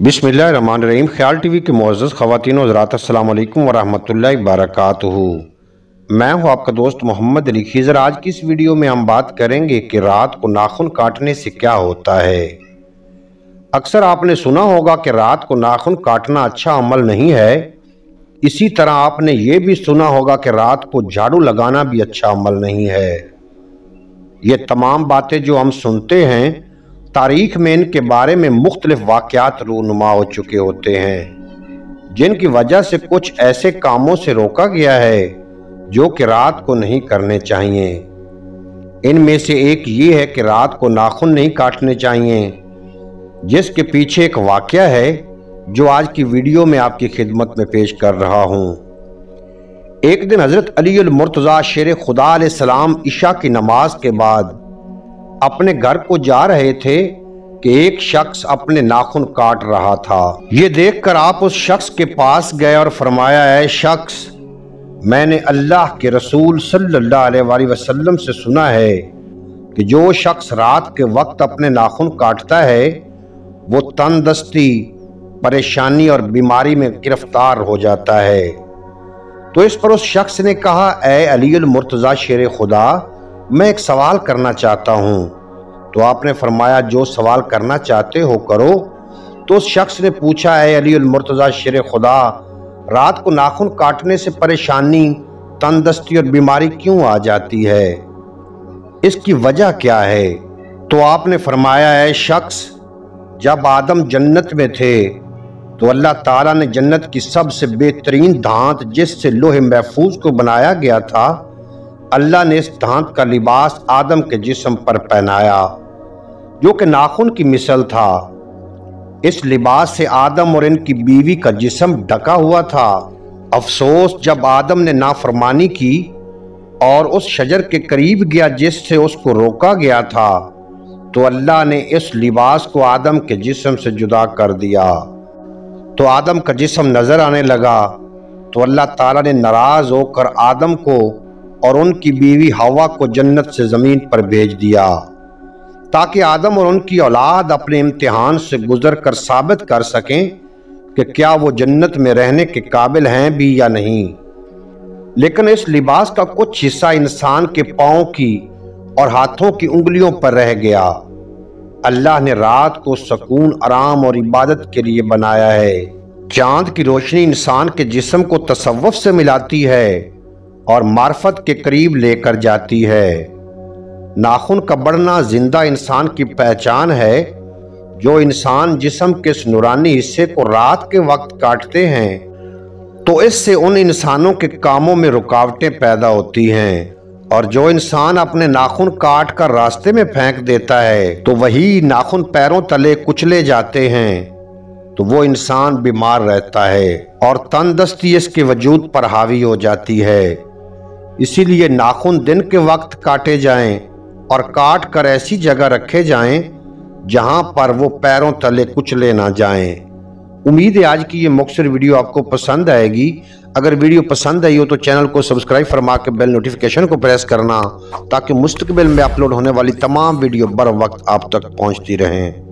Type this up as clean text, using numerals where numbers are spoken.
बिस्मिल्लाहिर्रहमानिर्रहीम। ख्याल टीवी के मुअज़्ज़ज़ ख़वातीन व हज़रात, अस्सलाम वालेकुम व रहमतुल्लाहि व बरकातुहू। मैं हूं आपका दोस्त मोहम्मद अली खिज़र। आज की इस वीडियो में हम बात करेंगे कि रात को नाखून काटने से क्या होता है। अक्सर आपने सुना होगा कि रात को नाखून काटना अच्छा अमल नहीं है। इसी तरह आपने ये भी सुना होगा कि रात को झाड़ू लगाना भी अच्छा अमल नहीं है। ये तमाम बातें जो हम सुनते हैं, तारीख में इनके बारे में मुख्तलिफ वाक़यात रूनुमा हो चुके होते हैं, जिनकी वजह से कुछ ऐसे कामों से रोका गया है जो कि रात को नहीं करने चाहिए। इनमें से एक ये है कि रात को नाखून नहीं काटने चाहिए, जिसके पीछे एक वाक़या है जो आज की वीडियो में आपकी खिदमत में पेश कर रहा हूँ। एक दिन हज़रत अली अल मुर्तज़ा शेर खुदा अलैहिस्सलाम इशा की नमाज के बाद अपने घर को जा रहे थे कि एक शख्स अपने नाखून काट रहा था। ये देखकर आप उस शख्स के पास गए और फरमाया, ऐ शख्स, मैंने अल्लाह के रसूल सल्लल्लाहु अलैहि वसल्लम से सुना है कि जो शख्स रात के वक्त अपने नाखून काटता है वो तंदुरुस्ती, परेशानी और बीमारी में गिरफ्तार हो जाता है। तो इस पर उस शख्स ने कहा, ऐ अली अल मुर्तज़ा शेर खुदा, मैं एक सवाल करना चाहता हूँ। तो आपने फरमाया, जो सवाल करना चाहते हो करो। तो उस शख्स ने पूछा, ऐ अली अल मुर्तज़ा शेर खुदा, रात को नाखून काटने से परेशानी, तंदुरुस्ती और बीमारी क्यों आ जाती है? इसकी वजह क्या है? तो आपने फरमाया, ऐ शख्स, जब आदम जन्नत में थे तो अल्लाह ताला ने जन्नत की सबसे बेहतरीन धात जिससे लोहे महफूज को बनाया गया था, अल्लाह ने इस धात का लिबास आदम के जिस्म पर पहनाया जो कि नाखून की मिसल था। इस लिबास से आदम और इनकी बीवी का जिस्म ढका हुआ था। अफसोस, जब आदम ने नाफरमानी की और उस शजर के करीब गया जिससे उसको रोका गया था, तो अल्लाह ने इस लिबास को आदम के जिस्म से जुदा कर दिया। तो आदम का जिस्म नजर आने लगा। तो अल्लाह ताला ने नाराज होकर आदम को और उनकी बीवी हवा को जन्नत से ज़मीन पर भेज दिया ताकि आदम और उनकी औलाद अपने इम्तिहान से गुजर कर साबित कर सकें कि क्या वो जन्नत में रहने के काबिल हैं भी या नहीं। लेकिन इस लिबास का कुछ हिस्सा इंसान के पाँव की और हाथों की उंगलियों पर रह गया। अल्लाह ने रात को सुकून, आराम और इबादत के लिए बनाया है। चांद की रोशनी इंसान के जिस्म को तसव्वुफ से मिलाती है और मार्फत के करीब लेकर जाती है। नाखून का बढ़ना जिंदा इंसान की पहचान है। जो इंसान जिस्म के इस नूरानी हिस्से को रात के वक्त काटते हैं तो इससे उन इंसानों के कामों में रुकावटें पैदा होती हैं, और जो इंसान अपने नाखून काट कर रास्ते में फेंक देता है तो वही नाखून पैरों तले कुचले जाते हैं, तो वो इंसान बीमार रहता है और तंदुरुस्ती इसके वजूद पर हावी हो जाती है। इसीलिए नाखून दिन के वक्त काटे जाएं और काट कर ऐसी जगह रखे जाएं जहां पर वो पैरों तले कुचले ना जाएं। उम्मीद है आज की ये मुख्तसर वीडियो आपको पसंद आएगी। अगर वीडियो पसंद आई हो तो चैनल को सब्सक्राइब फरमा के बेल नोटिफिकेशन को प्रेस करना, ताकि मुस्तकबिल में अपलोड होने वाली तमाम वीडियो बर वक्त आप तक पहुंचती रहें।